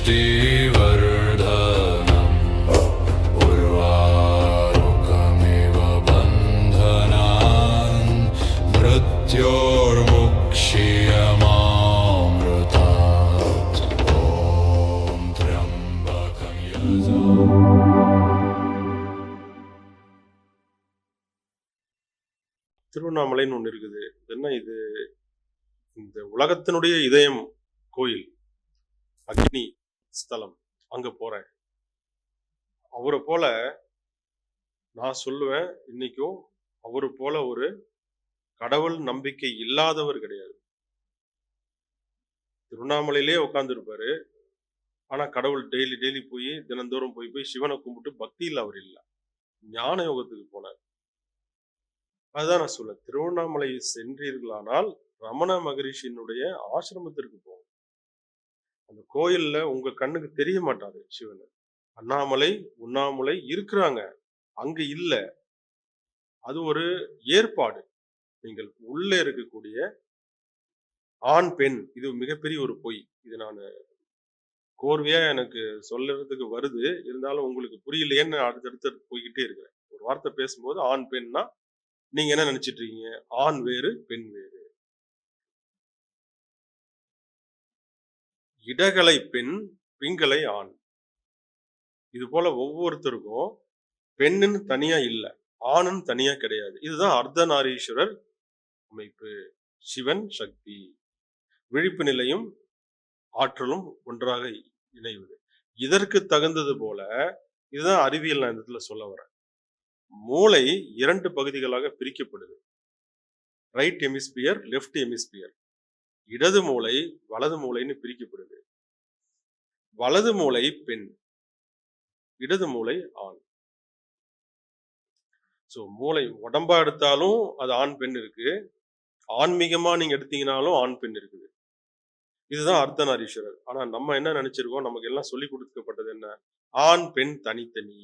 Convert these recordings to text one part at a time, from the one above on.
पुष्टिवर्धनम् उर्वारुकमिव बन्धनान् मृत्योर्मुक्षीयमामृतात् ॐ त्र्यम्बकं यजामहे। திருவண்ணாமலைன்னு ஒன்று இருக்குது. என்ன இது? இந்த உலகத்தினுடைய இதயம் கோயில், அக்னி ஸ்தலம். அங்க போறேன். அவரை போல நான் சொல்லுவேன், இன்னைக்கும் அவரு போல ஒரு கடவுள் நம்பிக்கை இல்லாதவர் கிடையாது. திருவண்ணாமலையிலே உட்கார்ந்துருப்பாரு. ஆனா கடவுள் டெய்லி போய் தினந்தோறும் போய் சிவனை கும்பிட்டு பக்தியில் அவர் இல்லை, ஞான யோகத்துக்கு போனார். அதுதான் நான் சொல்ல, திருவண்ணாமலை சென்றீர்களானால் ரமண மகரிஷியினுடைய ஆசிரமத்திற்கு போகும். அந்த கோயில்ல உங்க கண்ணுக்கு தெரிய மாட்டாரு சிவன். அண்ணாமலை உண்ணாமலை இருக்கிறாங்க, அங்க இல்ல. அது ஒரு ஏற்பாடு. நீங்கள் உள்ளே இருக்கக்கூடிய ஆண் பெண், இது மிகப்பெரிய ஒரு பொய். இது நான் கோர்வையா எனக்கு சொல்றதுக்கு வருது, இருந்தாலும் உங்களுக்கு புரியலையேன்னு அடுத்தடுத்து போய்கிட்டே இருக்கிறேன். ஒரு வார்த்தை பேசும்போது ஆண் பெண்ணா நீங்க என்ன நினைச்சிட்டு இருக்கீங்க? ஆண் வேறு பெண் வேறு. இடகலை பெண், பிங்களை ஆண். இது போல ஒவ்வொருத்தருக்கும் பெண்ணுன்னு தனியா இல்ல, ஆணுன்னு தனியா கிடையாது. இதுதான் அர்த்தநாரீஸ்வரர் அமைப்பு. சிவன் சக்தி, விழிப்பு நிலையும் ஆற்றலும் ஒன்றாக இணைவது. இதற்கு தகுந்தது போல இதுதான் அறிவியல். நான் இந்த இடத்துல சொல்ல வரேன். மூளை 2 பகுதிகளாக பிரிக்கப்படுது. Right hemisphere, left hemisphere. இடது மூளை வலது மூளைன்னு பிரிக்கப்படுது. வலது மூளை பெண், இடது மூளை ஆண். சோ மூளை உடம்பா எடுத்தாலும் அது ஆண் பெண் இருக்கு, ஆன்மீகமா நீங்க எடுத்தீங்கன்னாலும் ஆண் பெண் இருக்குது. இதுதான் அர்த்தநாரீஸ்வரர். ஆனா நம்ம என்ன நினைச்சிருக்கோம்? நமக்கு எல்லாம் சொல்லி கொடுக்கப்பட்டது என்ன? ஆண் பெண் தனித்தனி,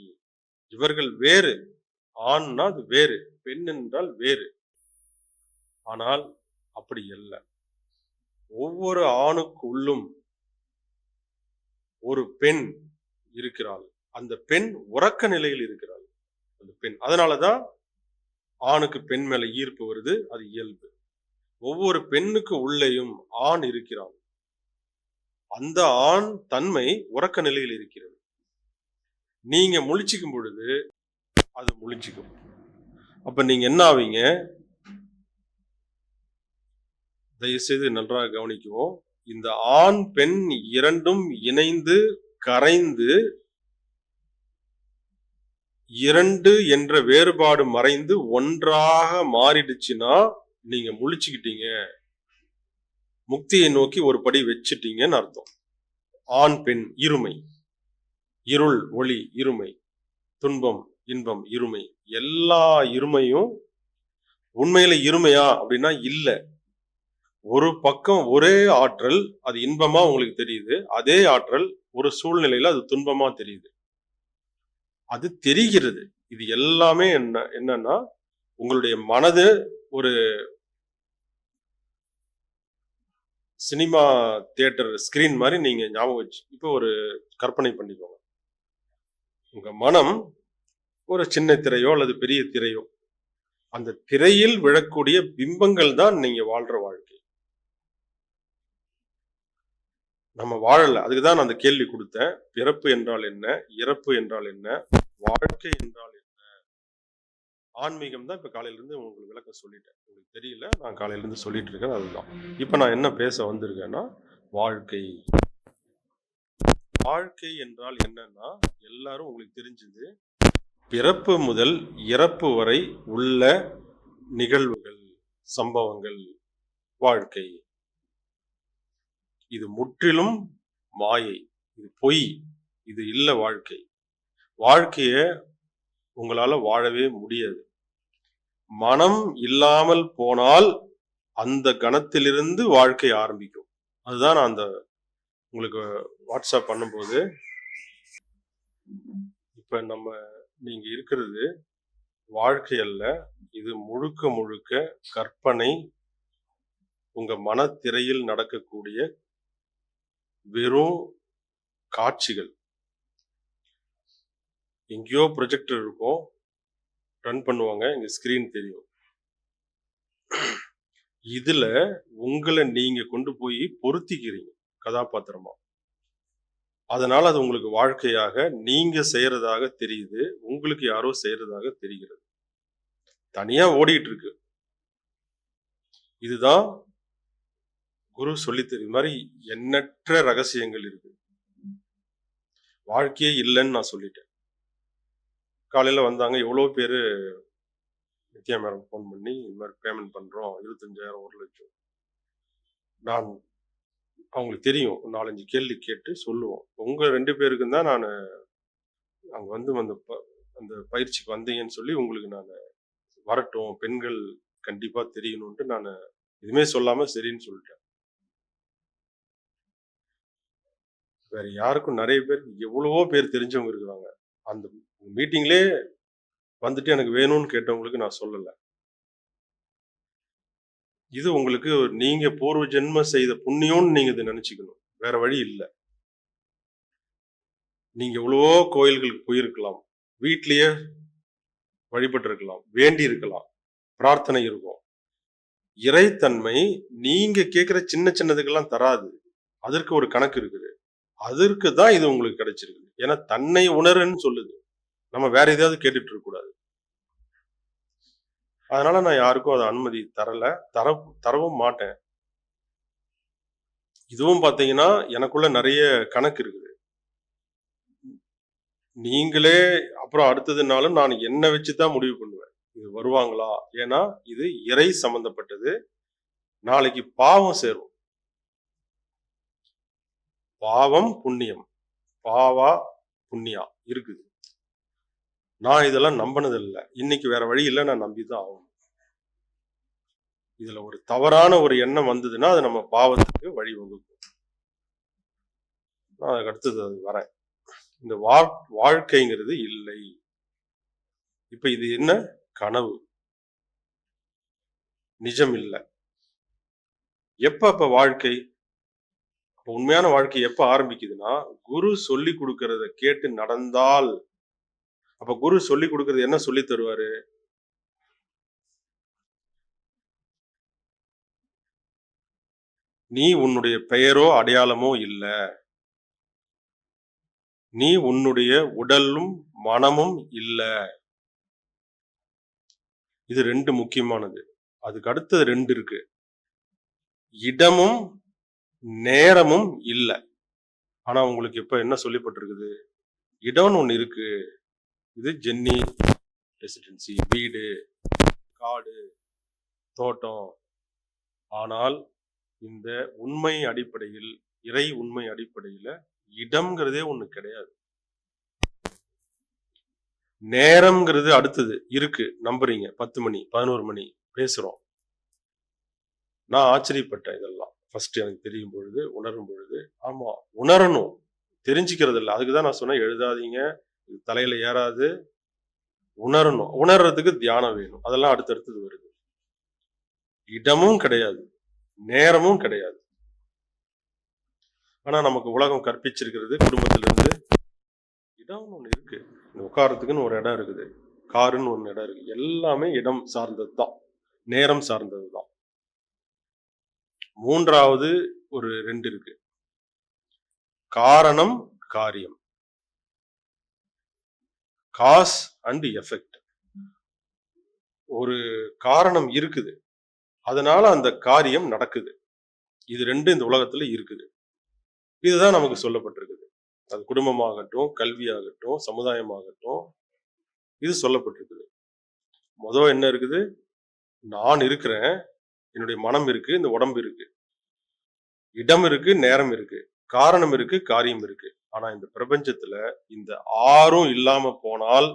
இவர்கள் வேறு. ஆண்னா அது வேறு, பெண் என்றால் வேறு. ஆனால் அப்படி அல்ல. ஒவ்வொரு ஆணுக்குள்ளும் ஒரு பெண் இருக்கிறாள். அந்த பெண் உறக்க நிலையில் இருக்கிறாள். அந்த பெண், அதனாலதான் ஆணுக்கு பெண் மேல ஈர்ப்பு வருது, அது இயல்பு. ஒவ்வொரு பெண்ணுக்கு உள்ளேயும் ஆண் இருக்கிறான். அந்த ஆண் தன்மை உறக்க நிலையில் இருக்கிறது. நீங்க முழிச்சுக்கும் பொழுது அது முழிச்சுக்கும். அப்ப நீங்க என்ன ஆவீங்க? தயவுசெய்து நன்றாக கவனிக்குவோம். இந்த ஆண் பெண் இரண்டும் இணைந்து கரைந்து 2 என்ற வேறுபாடு மறைந்து ஒன்றாக மாறிடுச்சுன்னா நீங்க முழிச்சுக்கிட்டீங்க, முக்தியை நோக்கி ஒரு படி வச்சுட்டீங்கன்னு அர்த்தம். ஆண் பெண் இருமை, இருள் ஒளி இருமை, துன்பம் இன்பம் இருமை. எல்லா இருமையும் உண்மையில இருமையா அப்படின்னா இல்ல. ஒரு பக்கம் ஒரே ஆற்றல், அது இன்பமா உங்களுக்கு தெரியுது. அதே ஆற்றல் ஒரு சூழ்நிலையில அது துன்பமா தெரியுது. அது தெரிகிறது. இது எல்லாமே என்னன்னா உங்களுடைய மனது ஒரு சினிமா தியேட்டர் ஸ்கிரீன் மாதிரி நீங்க ஞாபகம் வச்சு இப்போ ஒரு கற்பனை பண்ணிக்கோங்க. உங்க மனம் ஒரு சின்ன திரையோ அல்லது பெரிய திரையோ, அந்த திரையில் விழக்கூடிய பிம்பங்கள் தான் நீங்க வாழ்ற வாழ்க்கை. நம்ம வாழல. அதுக்குதான் நான் அந்த கேள்வி கொடுத்தேன். பிறப்பு என்றால் என்ன, இறப்பு என்றால் என்ன, வாழ்க்கை என்றால் என்ன? ஆன்மீகம் தான் இப்ப காலையில இருந்து உங்களுக்கு விளக்கம் சொல்லிட்டேன். உங்களுக்கு தெரியல, நான் காலையில இருந்து சொல்லிட்டு இருக்கேன். அதுதான் இப்ப நான் என்ன பேச வந்திருக்கேன்னா, வாழ்க்கை. வாழ்க்கை என்றால் என்னன்னா எல்லாரும் உங்களுக்கு தெரிஞ்சது, பிறப்பு முதல் இறப்பு வரை உள்ள நிகழ்வுகள், சம்பவங்கள் வாழ்க்கை. இது முற்றிலும் மாயை, இது பொய், இது இல்ல வாழ்க்கை. வாழ்க்கைய உங்களால வாழவே முடியாது. மனம் இல்லாமல் போனால் அந்த கணத்திலிருந்து வாழ்க்கை ஆரம்பிக்கும். அதுதான் நான் அந்த உங்களுக்கு வாட்ஸ்அப் பண்ணும்போது, இப்ப நீங்க இருக்கிறது வாழ்க்கை அல்ல, இது முழுக்க முழுக்க கற்பனை. உங்க மனத்திரையில் நடக்கக்கூடிய வெறும் காட்சிகள். எங்கேயோ ப்ரொஜெக்டர் இருக்கும், ரன் பண்ணுவாங்க, இங்க ஸ்கிரீன் தெரியும். இதுல உங்களை நீங்க கொண்டு போய் பொருத்திக்கிறீங்க கதாபாத்திரமா. அதனால அது உங்களுக்கு வாழ்க்கையாக நீங்க செய்யறதாக தெரியுது, உங்களுக்கு யாரோ செய்யறதாக தெரிகிறது. தனியா ஓடிட்டு இருக்கு. இதுதான் குரு சொல்லி தெரியும் மாதிரி எண்ணற்ற ரகசியங்கள் இருக்கு. வாழ்க்கையே இல்லைன்னு நான் சொல்லிட்டேன். காலையில வந்தாங்க, எவ்வளோ பேரு நித்யா மேடம் ஃபோன் பண்ணி இந்த மாதிரி பேமெண்ட் பண்றோம் 25,000 1,00,000. நான் அவங்களுக்கு தெரியும், 4-5 கேள்வி கேட்டு சொல்லுவோம். உங்க 2 பேருக்கும் தான் நான் அங்க வந்து அந்த பயிற்சிக்கு வந்தீங்கன்னு சொல்லி உங்களுக்கு நான் வரட்டும், பெண்கள் கண்டிப்பா தெரியணும்ட்டு நான் எதுவுமே சொல்லாம சரின்னு சொல்லிட்டேன். வேற யாருக்கும் நிறைய பேர், எவ்வளவோ பேர் தெரிஞ்சவங்க இருக்கிறாங்க. அந்த மீட்டிங்லேயே வந்துட்டு எனக்கு வேணும்னு கேட்டவங்களுக்கு நான் சொல்லல. இது உங்களுக்கு நீங்க பூர்வ ஜென்ம செய்த புண்ணியம்னு நீங்க இதை நினைச்சுக்கணும். வேற வழி இல்லை. நீங்க எவ்வளவோ கோயில்களுக்கு போயிருக்கலாம், வீட்லயே வழிபட்டு இருக்கலாம், வேண்டி இருக்கலாம், பிரார்த்தனை இருக்கும். இறைத்தன்மை நீங்க கேட்கிற சின்ன சின்னதுக்கெல்லாம் தராது. அதற்கு ஒரு கணக்கு இருக்குது. அதற்கு தான் இது உங்களுக்கு கிடைச்சிருக்கு. ஏன்னா தன்னை உணருன்னு சொல்லுது. நம்ம வேற ஏதாவது கேட்டுட்டு இருக்க கூடாது. அதனால நான் யாருக்கும் அதை அனுமதி தரவும் மாட்டேன். இதுவும் பாத்தீங்கன்னா எனக்குள்ள நிறைய கணக்கு இருக்குது. நீங்களே அப்புறம் அடுத்ததுனாலும் நான் என்ன வச்சுதான் முடிவு பண்ணுவேன், இது வருவாங்களா. ஏன்னா இது இறை சம்பந்தப்பட்டது. நாளைக்கு பாவம் சேரும். பாவம் புண்ணியம், பாவா புண்ணியா இருக்குது. நான் இதெல்லாம் நம்பினது இல்லை. இன்னைக்கு வேற வழி இல்லை, நான் நம்பிதான் ஆகணும். இதுல ஒரு தவறான ஒரு எண்ணம் வந்ததுன்னா அது நம்ம பாவத்துக்கு வழி வகுக்கும். நான் அதுக்கு அடுத்தது அது வரேன். இந்த வாழ்க்கைங்கிறது இல்லை. இப்ப இது என்ன? கனவு, நிஜம் இல்லை. எப்ப வாழ்க்கை, உண்மையான வாழ்க்கை எப்ப ஆரம்பிக்குதுன்னா, குரு சொல்லி கொடுக்கறத கேட்டு நடந்தால். அப்ப குரு சொல்லி கொடுக்கறது என்ன சொல்லி தருவாரு? நீ உன்னுடைய பெயரோ அடையாளமோ இல்ல, நீ உன்னுடைய உடலும் மனமும் இல்ல. இது 2 முக்கியமானது. அதுக்கு அடுத்தது 2 இருக்கு. இடமும் நேரமும் இல்ல. ஆனா உங்களுக்கு இப்ப என்ன சொல்லப்பட்டிருக்குது? இடம்னு ஒண்ணு இருக்கு. இது ஜென்னி ரெசிடென்சி, வீடு, காடு, தோட்டம். ஆனால் இந்த உண்மை அடிப்படையில், இறை உண்மை அடிப்படையில இடம்ங்கிறதே ஒண்ணு கிடையாது. நேரம்ங்கிறது அடுத்தது இருக்கு, நம்புறீங்க. 10 மணி 11 மணி பேசுறோம். நான் ஆச்சரியப்பட்டேன். இதெல்லாம் ஃபர்ஸ்ட் எனக்கு தெரியும் பொழுது, உணரும் பொழுது. ஆமா, உணரணும், தெரிஞ்சுக்கிறது இல்லை. அதுக்குதான் நான் சொன்னேன், எழுதாதீங்க, தலையில ஏறாது. உணரணும். உணர்றதுக்கு தியானம் வேணும். அதெல்லாம் அடுத்தடுத்தது வருது. இடமும் கிடையாது, நேரமும் கிடையாது. ஆனா நமக்கு உலகம் கற்பிச்சிருக்கிறது, குடும்பத்திலிருந்து இடம்னு ஒண்ணு இருக்கு, உட்காரத்துக்குன்னு ஒரு இடம் இருக்குது, காருன்னு ஒண்ணு இடம் இருக்கு. எல்லாமே இடம் சார்ந்தது தான், நேரம் சார்ந்தது தான். மூன்றாவது ஒரு 2 இருக்கு, காரணம் காரியம், காஸ் அண்ட் எஃபெக்ட். ஒரு காரணம் இருக்குது, அதனால அந்த காரியம் நடக்குது. இது 2 இந்த உலகத்துல இருக்குது. இதுதான் நமக்கு சொல்லப்பட்டிருக்குது. அது குடும்பமாகட்டும், கல்வியாகட்டும், சமுதாயமாகட்டும், இது சொல்லப்பட்டிருக்குது. முதல் என்ன இருக்குது? நான் இருக்கிறேன், என்னுடைய மனம் இருக்கு, இந்த உடம்பு இருக்கு, இடம் இருக்கு, நேரம் இருக்கு, காரணம் இருக்கு, காரியம் இருக்கு. ஆனா இந்த பிரபஞ்சத்துல இந்த 6ம் இல்லாம போனால்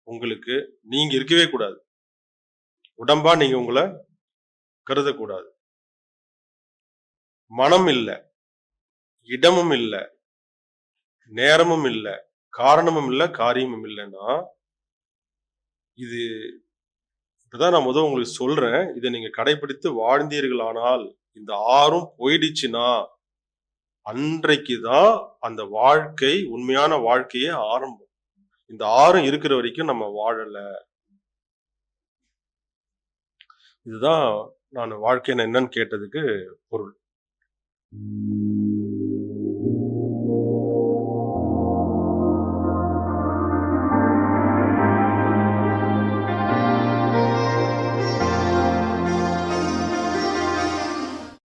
உங்களுக்கு நீங்க இருக்கவே கூடாது. உடம்பா நீங்க உங்களை கருதக்கூடாது. மனம் இல்ல, இடமும் இல்ல, நேரமும் இல்ல, காரணமும் இல்ல, காரியமும் இல்லைன்னா இது இப்பதான் நான் முதல் உங்களுக்கு சொல்றேன். இதை நீங்க கடைபிடித்து வாழ்ந்தீர்களானால், இந்த 6ம் போயிடுச்சுன்னா அன்றைக்கு தான் அந்த வாழ்க்கை, உண்மையான வாழ்க்கையே ஆரம்பம். இந்த 6ம் இருக்கிற வரைக்கும் நம்ம வாழல. இதுதான் நான் வாழ்க்கைன்னா என்னன்னு கேட்டதுக்கு பொருள்.